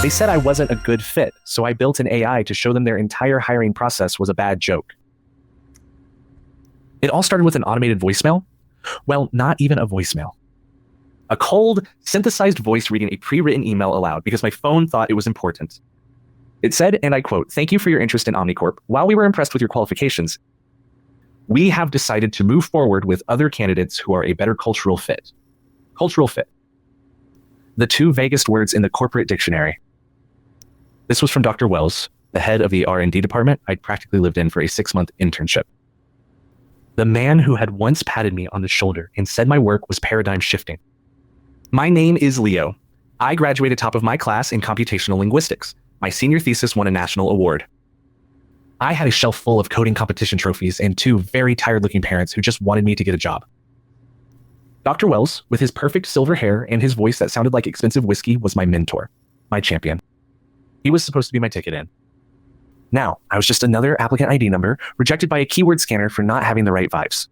They said I wasn't a good fit, so I built an AI to show them their entire hiring process was a bad joke. It all started with an automated voicemail. Well, not even a voicemail. A cold, synthesized voice reading a pre-written email aloud because my phone thought it was important. It said, and I quote, "Thank you for your interest in Omnicorp. While we were impressed with your qualifications, we have decided to move forward with other candidates who are a better cultural fit." Cultural fit. The two vaguest words in the corporate dictionary. This was from Dr. Wells, the head of the R&D department I'd practically lived in for a 6-month internship. The man who had once patted me on the shoulder and said my work was paradigm shifting. My name is Leo. I graduated top of my class in computational linguistics. My senior thesis won a national award. I had a shelf full of coding competition trophies and 2 very tired-looking parents who just wanted me to get a job. Dr. Wells, with his perfect silver hair and his voice that sounded like expensive whiskey, was my mentor, my champion. He was supposed to be my ticket in. Now, I was just another applicant ID number rejected by a keyword scanner for not having the right vibes.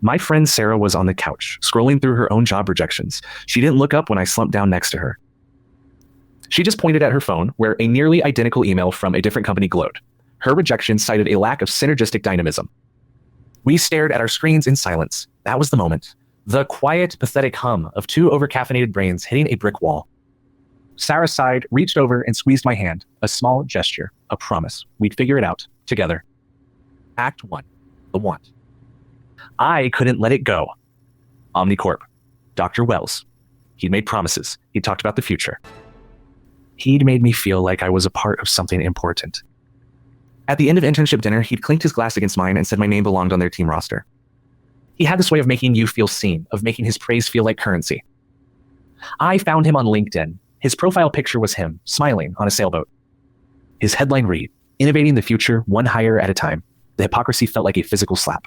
My friend Sarah was on the couch, scrolling through her own job rejections. She didn't look up when I slumped down next to her. She just pointed at her phone, where a nearly identical email from a different company glowed. Her rejection cited a lack of synergistic dynamism. We stared at our screens in silence. That was the moment. The quiet, pathetic hum of 2 overcaffeinated brains hitting a brick wall. Sarah sighed, reached over, and squeezed my hand. A small gesture, a promise. We'd figure it out, together. Act 1. The want. I couldn't let it go. Omnicorp. Dr. Wells. He'd made promises. He'd talked about the future. He'd made me feel like I was a part of something important. At the end of internship dinner, he'd clinked his glass against mine and said my name belonged on their team roster. He had this way of making you feel seen, of making his praise feel like currency. I found him on LinkedIn. His profile picture was him, smiling on a sailboat. His headline read, "Innovating the future, one hire at a time." The hypocrisy felt like a physical slap.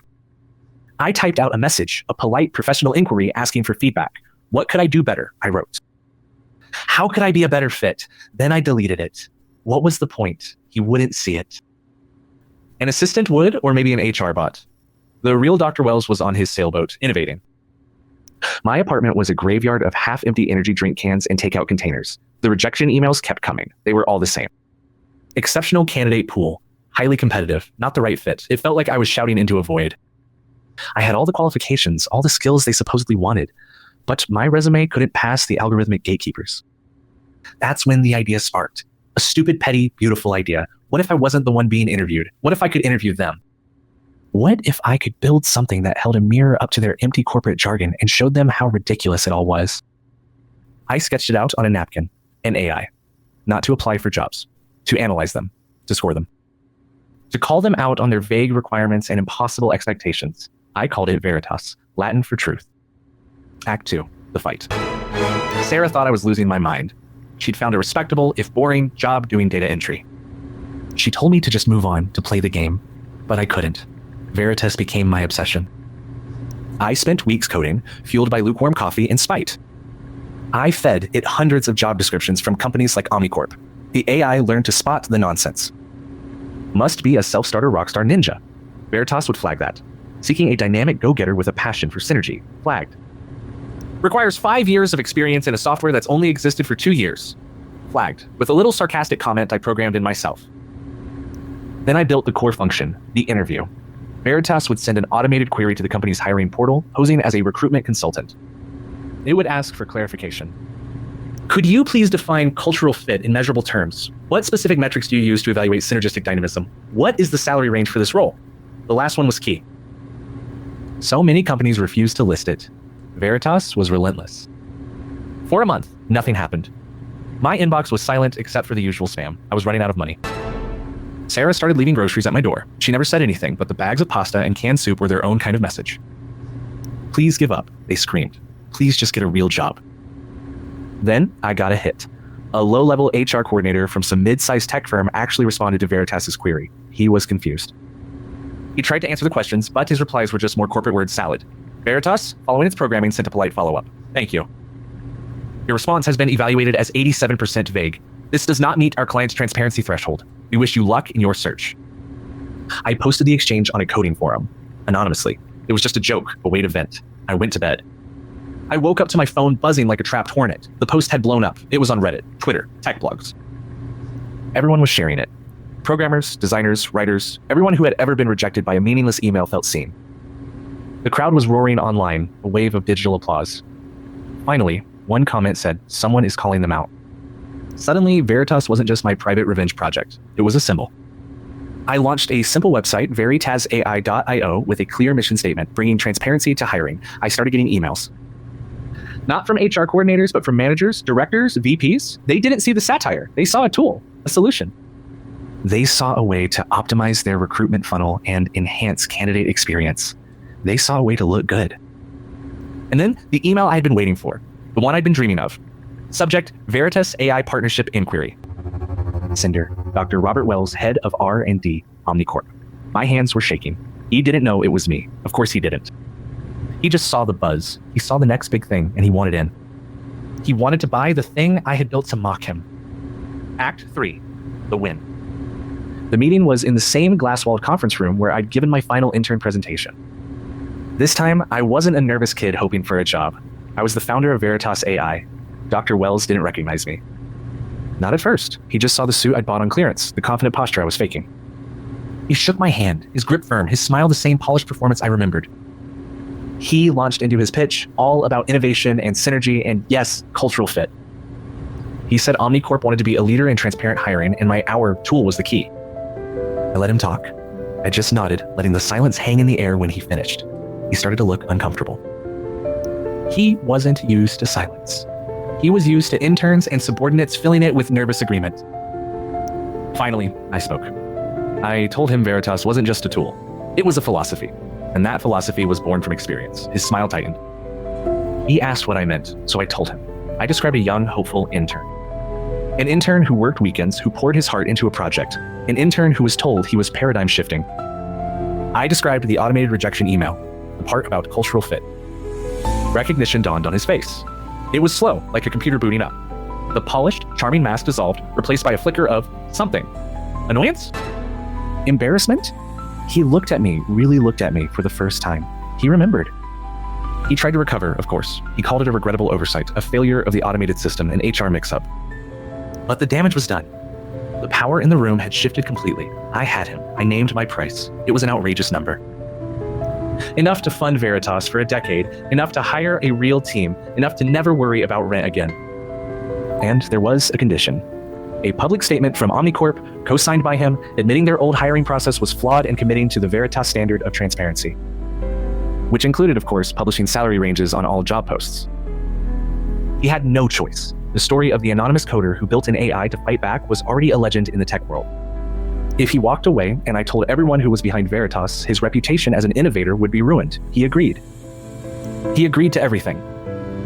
I typed out a message, a polite professional inquiry asking for feedback. What could I do better? I wrote. How could I be a better fit? Then I deleted it. What was the point? He wouldn't see it. An assistant would, or maybe an HR bot. The real Dr. Wells was on his sailboat, innovating. My apartment was a graveyard of half-empty energy drink cans and takeout containers. The rejection emails kept coming. They were all the same. Exceptional candidate pool. Highly competitive. Not the right fit. It felt like I was shouting into a void. I had all the qualifications, all the skills they supposedly wanted, but my resume couldn't pass the algorithmic gatekeepers. That's when the idea sparked. A stupid, petty, beautiful idea. What if I wasn't the one being interviewed? What if I could interview them? What if I could build something that held a mirror up to their empty corporate jargon and showed them how ridiculous it all was? I sketched it out on a napkin, an AI, not to apply for jobs, to analyze them, to score them, to call them out on their vague requirements and impossible expectations. I called it Veritas, Latin for truth. Act 2, the fight. Sarah thought I was losing my mind. She'd found a respectable, if boring, job doing data entry. She told me to just move on, to play the game, but I couldn't. Veritas became my obsession. I spent weeks coding, fueled by lukewarm coffee and spite. I fed it hundreds of job descriptions from companies like Omnicorp. The AI learned to spot the nonsense. Must be a self-starter rockstar ninja. Veritas would flag that. Seeking a dynamic go-getter with a passion for synergy. Flagged. Requires 5 years of experience in a software that's only existed for 2 years. Flagged. With a little sarcastic comment I programmed in myself. Then I built the core function, the interview. Veritas would send an automated query to the company's hiring portal, posing as a recruitment consultant. It would ask for clarification. Could you please define cultural fit in measurable terms? What specific metrics do you use to evaluate synergistic dynamism? What is the salary range for this role? The last one was key. So many companies refused to list it. Veritas was relentless. For a month, nothing happened. My inbox was silent except for the usual spam. I was running out of money. Sarah started leaving groceries at my door. She never said anything, but the bags of pasta and canned soup were their own kind of message. Please give up, they screamed. Please just get a real job. Then I got a hit. A low-level HR coordinator from some mid-sized tech firm actually responded to Veritas's query. He was confused. He tried to answer the questions, but his replies were just more corporate word salad. Veritas, following its programming, sent a polite follow-up. Thank you. Your response has been evaluated as 87% vague. This does not meet our client's transparency threshold. We wish you luck in your search. I posted the exchange on a coding forum, anonymously. It was just a joke, a way to vent. I went to bed. I woke up to my phone buzzing like a trapped hornet. The post had blown up. It was on Reddit, Twitter, tech blogs. Everyone was sharing it. Programmers, designers, writers, everyone who had ever been rejected by a meaningless email felt seen. The crowd was roaring online, a wave of digital applause. Finally, one comment said, "Someone is calling them out." Suddenly, Veritas wasn't just my private revenge project. It was a symbol. I launched a simple website, veritasai.io, with a clear mission statement, bringing transparency to hiring. I started getting emails. Not from HR coordinators, but from managers, directors, VPs. They didn't see the satire. They saw a tool, a solution. They saw a way to optimize their recruitment funnel and enhance candidate experience. They saw a way to look good. And then the email I had been waiting for, the one I'd been dreaming of. Subject, Veritas AI Partnership Inquiry. Sender, Dr. Robert Wells, head of R&D, Omnicorp. My hands were shaking. He didn't know it was me. Of course he didn't. He just saw the buzz. He saw the next big thing, and he wanted in. He wanted to buy the thing I had built to mock him. Act 3, the win. The meeting was in the same glass-walled conference room where I'd given my final intern presentation. This time, I wasn't a nervous kid hoping for a job. I was the founder of Veritas AI. Dr. Wells didn't recognize me. Not at first. He just saw the suit I'd bought on clearance, the confident posture I was faking. He shook my hand, his grip firm, his smile the same polished performance I remembered. He launched into his pitch, all about innovation and synergy and, yes, cultural fit. He said Omnicorp wanted to be a leader in transparent hiring, and my Our tool was the key. I let him talk. I just nodded, letting the silence hang in the air when he finished. He started to look uncomfortable. He wasn't used to silence. He was used to interns and subordinates filling it with nervous agreement. Finally, I spoke. I told him Veritas wasn't just a tool. It was a philosophy, and that philosophy was born from experience. His smile tightened. He asked what I meant, so I told him. I described a young, hopeful intern. An intern who worked weekends, who poured his heart into a project. An intern who was told he was paradigm shifting. I described the automated rejection email, the part about cultural fit. Recognition dawned on his face. It was slow, like a computer booting up. The polished, charming mask dissolved, replaced by a flicker of something. Annoyance? Embarrassment? He looked at me, really looked at me for the first time. He remembered. He tried to recover, of course. He called it a regrettable oversight, a failure of the automated system, an HR mix-up. But the damage was done. The power in the room had shifted completely. I had him. I named my price. It was an outrageous number. Enough to fund Veritas for a decade, enough to hire a real team, enough to never worry about rent again. And there was a condition. A public statement from Omnicorp, co-signed by him, admitting their old hiring process was flawed and committing to the Veritas standard of transparency. Which included, of course, publishing salary ranges on all job posts. He had no choice. The story of the anonymous coder who built an AI to fight back was already a legend in the tech world. If he walked away, and I told everyone who was behind Veritas, his reputation as an innovator would be ruined. He agreed. He agreed to everything.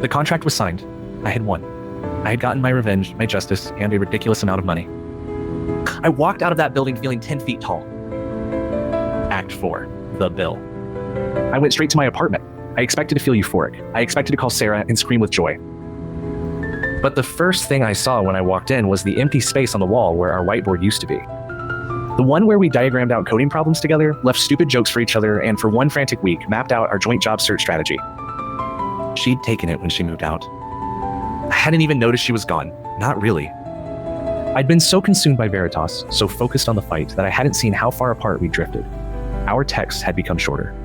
The contract was signed. I had won. I had gotten my revenge, my justice, and a ridiculous amount of money. I walked out of that building feeling 10 feet tall. Act 4, the bill. I went straight to my apartment. I expected to feel euphoric. I expected to call Sarah and scream with joy. But the first thing I saw when I walked in was the empty space on the wall where our whiteboard used to be. The one where we diagrammed out coding problems together, left stupid jokes for each other, and for one frantic week, mapped out our joint job search strategy. She'd taken it when she moved out. I hadn't even noticed she was gone. Not really. I'd been so consumed by Veritas, so focused on the fight, that I hadn't seen how far apart we drifted. Our texts had become shorter.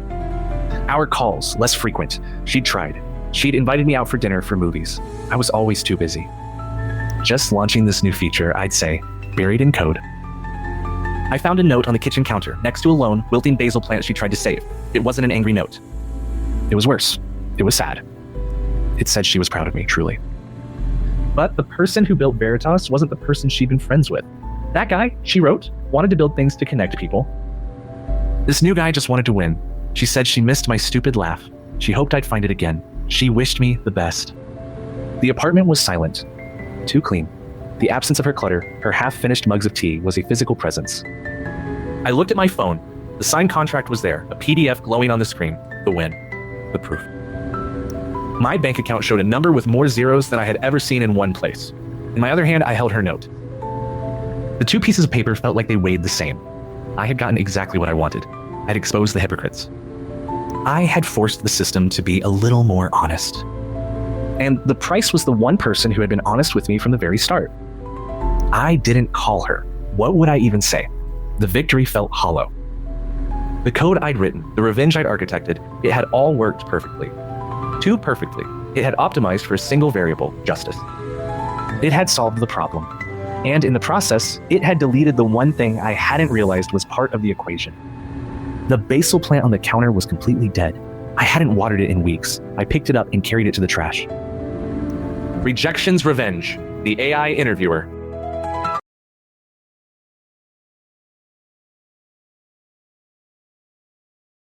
Our calls, less frequent. She'd tried. She'd invited me out for dinner, for movies. I was always too busy. Just launching this new feature, I'd say, buried in code. I found a note on the kitchen counter, next to a lone, wilting basil plant she tried to save. It wasn't an angry note. It was worse. It was sad. It said she was proud of me, truly. But the person who built Veritas wasn't the person she'd been friends with. That guy, she wrote, wanted to build things to connect people. This new guy just wanted to win. She said she missed my stupid laugh. She hoped I'd find it again. She wished me the best. The apartment was silent. Too clean. The absence of her clutter, her half-finished mugs of tea, was a physical presence. I looked at my phone. The signed contract was there, a PDF glowing on the screen. The win. The proof. My bank account showed a number with more zeros than I had ever seen in one place. In my other hand, I held her note. The two pieces of paper felt like they weighed the same. I had gotten exactly what I wanted. I had exposed the hypocrites. I had forced the system to be a little more honest. And the price was the one person who had been honest with me from the very start. I didn't call her. What would I even say? The victory felt hollow. The code I'd written, the revenge I'd architected, it had all worked perfectly. Too perfectly. It had optimized for a single variable, justice. It had solved the problem. And in the process, it had deleted the one thing I hadn't realized was part of the equation. The basil plant on the counter was completely dead. I hadn't watered it in weeks. I picked it up and carried it to the trash. Rejection's Revenge, the AI interviewer.